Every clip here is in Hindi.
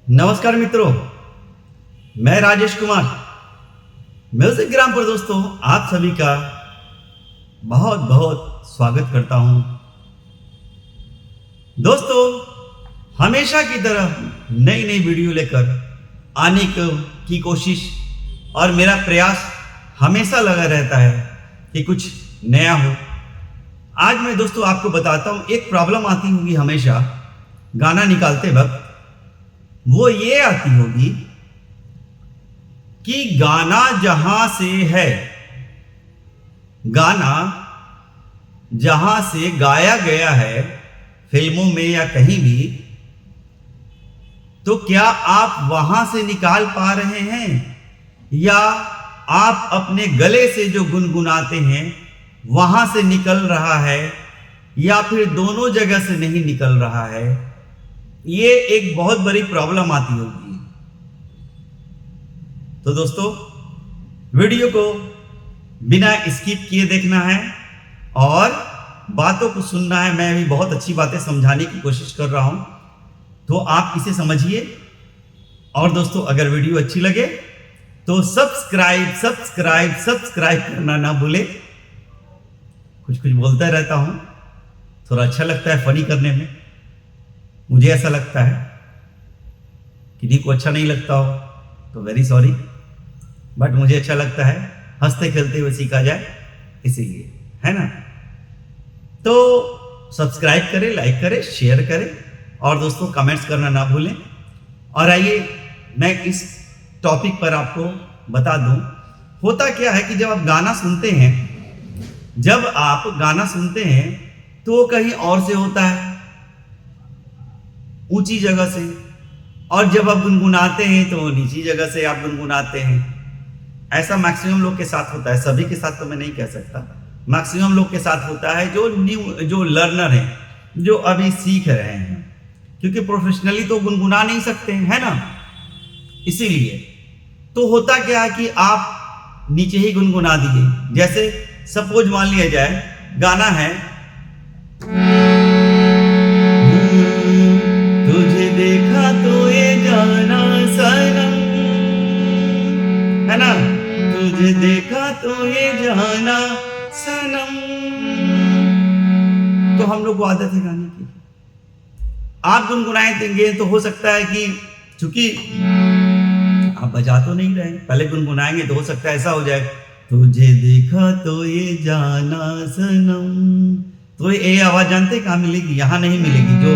नमस्कार मित्रों, मैं राजेश कुमार म्यूजिक ग्राम पर दोस्तों आप सभी का बहुत बहुत स्वागत करता हूं। दोस्तों, हमेशा की तरह नई नई वीडियो लेकर आने की कोशिश और मेरा प्रयास हमेशा लगा रहता है कि कुछ नया हो। आज मैं दोस्तों आपको बताता हूं, एक प्रॉब्लम आती होगी हमेशा गाना निकालते वक्त। वो ये आती होगी कि गाना जहां से है, गाना जहां से गाया गया है फिल्मों में या कहीं भी, तो क्या आप वहां से निकाल पा रहे हैं या आप अपने गले से जो गुनगुनाते हैं वहां से निकल रहा है या फिर दोनों जगह से नहीं निकल रहा है। ये एक बहुत बड़ी प्रॉब्लम आती होगी। तो दोस्तों, वीडियो को बिना स्किप किए देखना है और बातों को सुनना है। मैं भी बहुत अच्छी बातें समझाने की कोशिश कर रहा हूं, तो आप इसे समझिए। और दोस्तों, अगर वीडियो अच्छी लगे तो सब्सक्राइब करना ना भूले। कुछ बोलता रहता हूं, थोड़ा अच्छा लगता है फनी करने में। मुझे ऐसा लगता है, किसी को अच्छा नहीं लगता हो तो वेरी सॉरी, बट मुझे अच्छा लगता है। हंसते खेलते हुए सीखा जाए, इसीलिए, है ना। तो सब्सक्राइब करें, लाइक करें, शेयर करें और दोस्तों कमेंट्स करना ना भूलें। और आइए मैं इस टॉपिक पर आपको बता दूं, होता क्या है कि जब आप गाना सुनते हैं तो वो कहीं और से होता है, ऊंची जगह से, और जब आप गुनगुनाते हैं तो नीची जगह से आप गुनगुनाते हैं। ऐसा मैक्सिमम लोग के साथ होता है, सभी के साथ तो मैं नहीं कह सकता, मैक्सिमम लोग के साथ होता है जो लर्नर हैं, जो अभी सीख रहे हैं, क्योंकि प्रोफेशनली तो गुनगुना नहीं सकते हैं, है ना। इसीलिए तो होता क्या है कि आप नीचे ही गुनगुना दीजिए। जैसे सपोज मान लिया जाए गाना है, तुझे देखा तो ये जाना सनम, है ना, तुझे देखा तो ये जाना सनम। तो हम लोग को आदत है गाने की, आप गुनगुनाए देंगे तो हो सकता है कि चूंकि आप बजा तो नहीं रहे, पहले गुनगुनाएंगे तो हो सकता है ऐसा हो जाए, तुझे देखा तो ये जाना सनम। तो ये आवाज जानते कहाँ मिलेगी? यहां नहीं मिलेगी, जो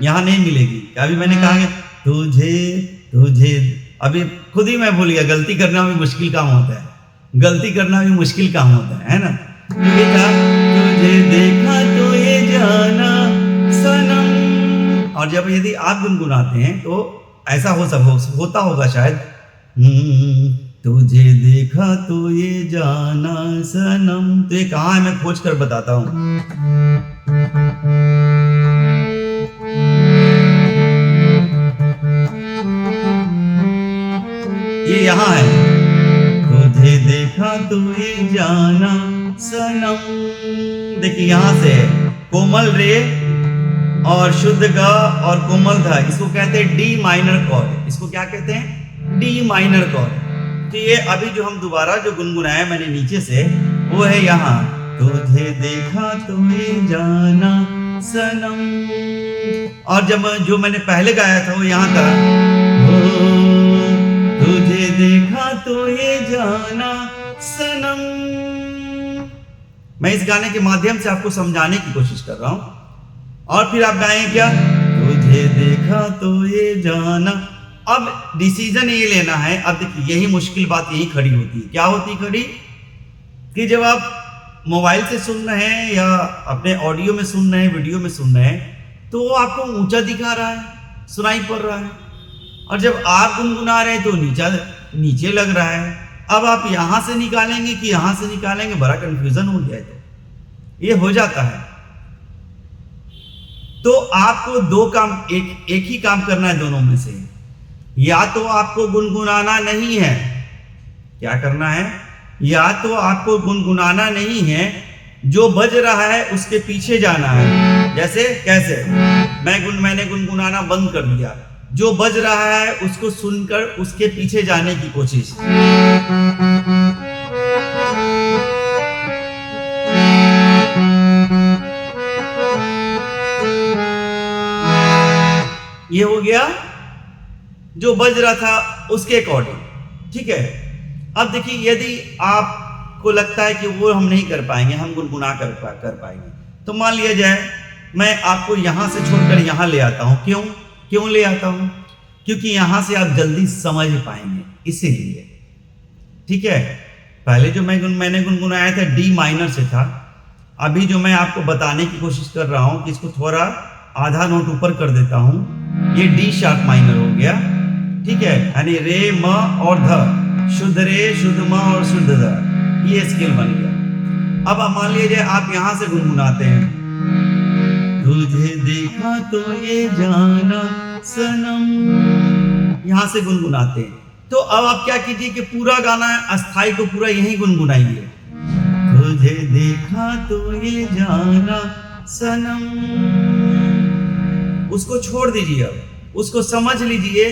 यहां नहीं मिलेगी। अभी मैंने कहा तुझे अभी खुद ही मैं भूल गया। गलती करना भी मुश्किल काम होता है ना। तुझे देखा तो ये जाना सनम। और जब यदि आप गुनगुनाते हैं तो ऐसा होता होगा शायद, तुझे देखा तो ये जाना सनम। तो ये कहाँ है मैं खोज कर बताता हूं। ये यहाँ है, तुझे देखा तो ये जाना सनम। देखिए यहां से है कोमल रे और शुद्ध ग और कोमल धा, इसको कहते हैं डी माइनर कॉर्ड। इसको क्या कहते हैं? D minor cord. तो ये अभी जो हम दोबारा जो गुनगुनाया मैंने नीचे से, वो है यहाँ, तुझे देखा तो ये जाना सनम। और जब जो मैंने पहले गाया था वो यहाँ था, तुझे देखा तो ये जाना सनम। मैं इस गाने के माध्यम से आपको समझाने की कोशिश कर रहा हूं। और फिर आप गाएं क्या, तुझे देखा तो ये जाना। अब डिसीजन ये लेना है। अब देखिए यही मुश्किल बात यही खड़ी होती है। क्या होती खड़ी कि जब आप मोबाइल से सुन रहे हैं या अपने ऑडियो में सुन रहे हैं, वीडियो में सुन रहे हैं, तो वो आपको ऊंचा दिखा रहा है, सुनाई पड़ रहा है, और जब आप गुनगुना रहे हैं तो नीचे लग रहा है। अब आप यहां से निकालेंगे कि यहां से निकालेंगे, बड़ा कंफ्यूजन हो गया है। तो ये हो जाता है। तो आपको दो काम, एक ही काम करना है दोनों में से। या तो आपको गुनगुनाना नहीं है, क्या करना है? या तो आपको गुनगुनाना नहीं है, जो बज रहा है उसके पीछे जाना है। जैसे कैसे, मैंने गुनगुनाना बंद कर दिया, जो बज रहा है उसको सुनकर उसके पीछे जाने की कोशिश। ये हो गया जो बज रहा था उसके अकॉर्डिंग, ठीक है। अब देखिए, यदि आपको लगता है कि वो हम नहीं कर पाएंगे, हम गुनगुना कर पाएंगे, तो मान लिया जाए मैं आपको यहां से छोड़कर यहां ले आता हूं। क्यों ले आता हूं? क्योंकि यहां से आप जल्दी समझ पाएंगे, इसीलिए, ठीक है। पहले जो मैंने गुनगुनाया था डी माइनर से था। अभी जो मैं आपको बताने की कोशिश कर रहा हूं कि इसको थोड़ा आधा नोट ऊपर कर देता हूं, ये डी शार्प माइनर हो गया, ठीक है। यानी रे, म और ध, शुद्ध रे, शुद्ध म और शुद्ध ध, ये स्केल बन गया। अब मान लीजिए आप यहां से गुनगुनाते हैं, तुझे देखा तो ये जाना सनम, यहां से गुनगुनाते हैं। तो अब आप क्या कीजिए कि पूरा गाना अस्थाई को पूरा यहीं गुनगुनाइए। तुझे देखा तो ये जाना सनम, उसको छोड़ दीजिए, अब उसको समझ लीजिए,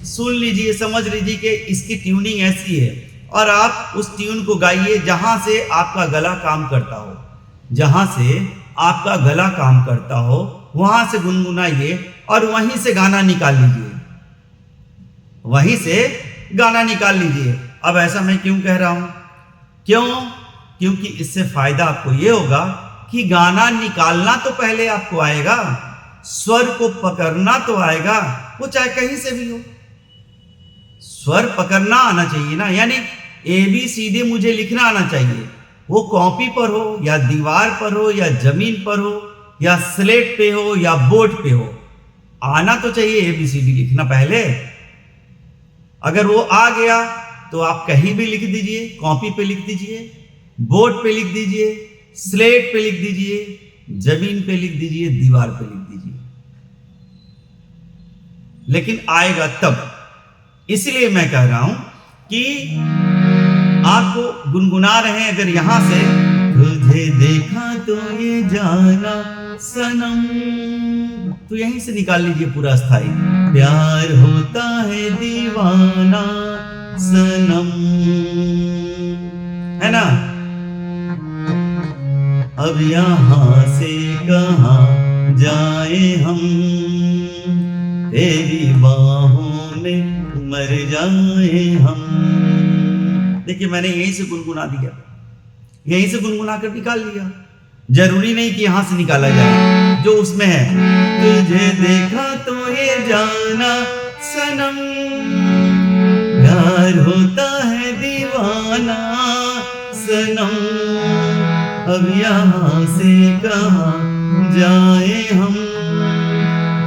सुन लीजिए, समझ लीजिए कि इसकी ट्यूनिंग ऐसी है, और आप उस ट्यून को गाइए जहां से आपका गला काम करता हो। जहां से आपका गला काम करता हो वहां से गुनगुनाइए और वहीं से गाना निकाल लीजिए, वहीं से गाना निकाल लीजिए। अब ऐसा मैं क्यों कह रहा हूं? क्योंकि इससे फायदा आपको ये होगा कि गाना निकालना तो पहले आपको आएगा, स्वर को पकड़ना तो आएगा, वो चाहे कहीं से भी हो, स्वर पकड़ना आना चाहिए ना। यानी ABCD मुझे लिखना आना चाहिए, वो कॉपी पर हो या दीवार पर हो या जमीन पर हो या स्लेट पे हो या बोर्ड पे हो, आना तो चाहिए ABCD लिखना पहले। अगर वो आ गया तो आप कहीं भी लिख दीजिए, कॉपी पे लिख दीजिए, बोर्ड पे लिख दीजिए, स्लेट पे लिख दीजिए, जमीन पे लिख दीजिए, दीवार पे लिख दीजिए, लेकिन आएगा तब। इसलिए मैं कह रहा हूं कि आपको गुनगुना रहे हैं अगर यहां से, तुझे देखा तो ये जाना सनम, तो यहीं से निकाल लीजिए पूरा स्थाई। प्यार होता है दीवाना सनम, है ना। अब यहां से कहां जाए हम, तेरी बाहों में मर जाए हम। देखिए, मैंने यहीं से गुनगुना दिया, यहीं से गुनगुना कर निकाल लिया। जरूरी नहीं कि यहां से निकाला जाए जो उसमें है। तुझे देखा तो ये जाना सनम, प्यार होता है दीवाना सनम, अब यहां से कहां जाए हम,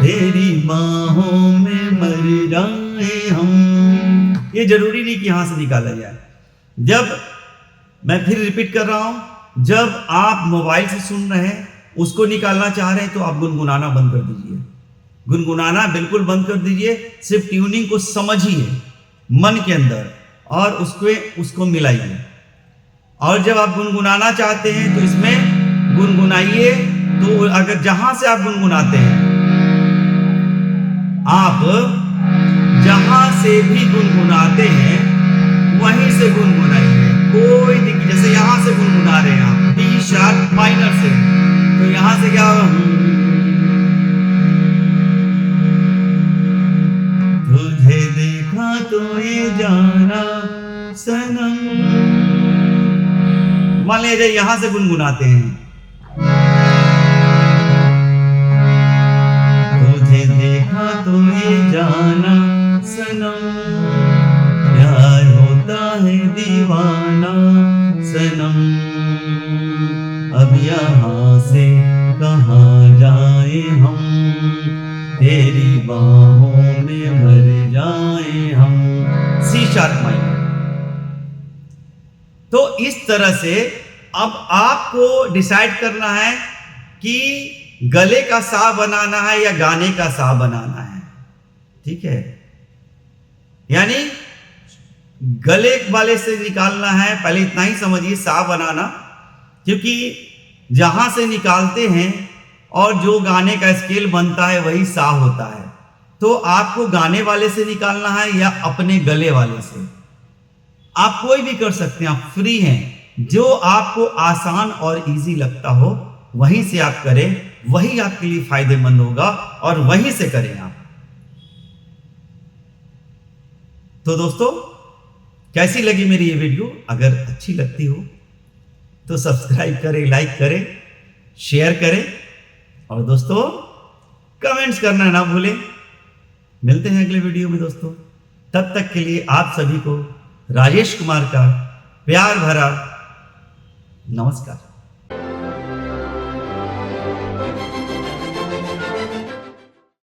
तेरी बाहों में मर जाए हम। ये जरूरी नहीं कि यहां से निकाला जाए। जब मैं फिर रिपीट कर रहा हूं, जब आप मोबाइल से सुन रहे हैं, उसको निकालना चाह रहे हैं, तो आप गुनगुनाना बंद कर दीजिए, गुनगुनाना बिल्कुल बंद कर दीजिए। सिर्फ ट्यूनिंग को समझिए मन के अंदर और उसको मिलाइए। और जब आप गुनगुनाना चाहते हैं तो इसमें गुनगुनाइए। तो अगर जहां से आप गुनगुनाते हैं, आप जहां से भी गुनगुनाते हैं वहीं से गुनगुनाइए, कोई दिक्कत। जैसे यहां से गुनगुना रहे हैं आप डी शार्प माइनर से, तो यहां से क्या, तुझे देखा तो ये जाना सनम, मान लीजिए यहां से गुनगुनाते हैं, तुझे देखा तो ये जाना सनम, प्यार होता है दीवाना सनम, अब यहाँ से कहाँ जाए हम, तेरी बाहों में मर जाए हम। C sharp minor. तो इस तरह से अब आपको डिसाइड करना है कि गले का सा बनाना है या गाने का सा बनाना है, ठीक है। यानी गले वाले से निकालना है, पहले इतना ही समझिए सा बनाना, क्योंकि जहां से निकालते हैं और जो गाने का स्केल बनता है वही सा होता है। तो आपको गाने वाले से निकालना है या अपने गले वाले से, आप कोई भी कर सकते हैं, आप फ्री हैं। जो आपको आसान और इजी लगता हो वहीं से आप करें, वही आपके लिए फायदेमंद होगा और वहीं से करें आप। तो दोस्तों, कैसी लगी मेरी ये वीडियो? अगर अच्छी लगती हो तो सब्सक्राइब करें, लाइक करें, शेयर करें और दोस्तों कमेंट्स करना ना भूलें। मिलते हैं अगले वीडियो में दोस्तों। तब तक के लिए आप सभी को राजेश कुमार का प्यार भरा नमस्कार।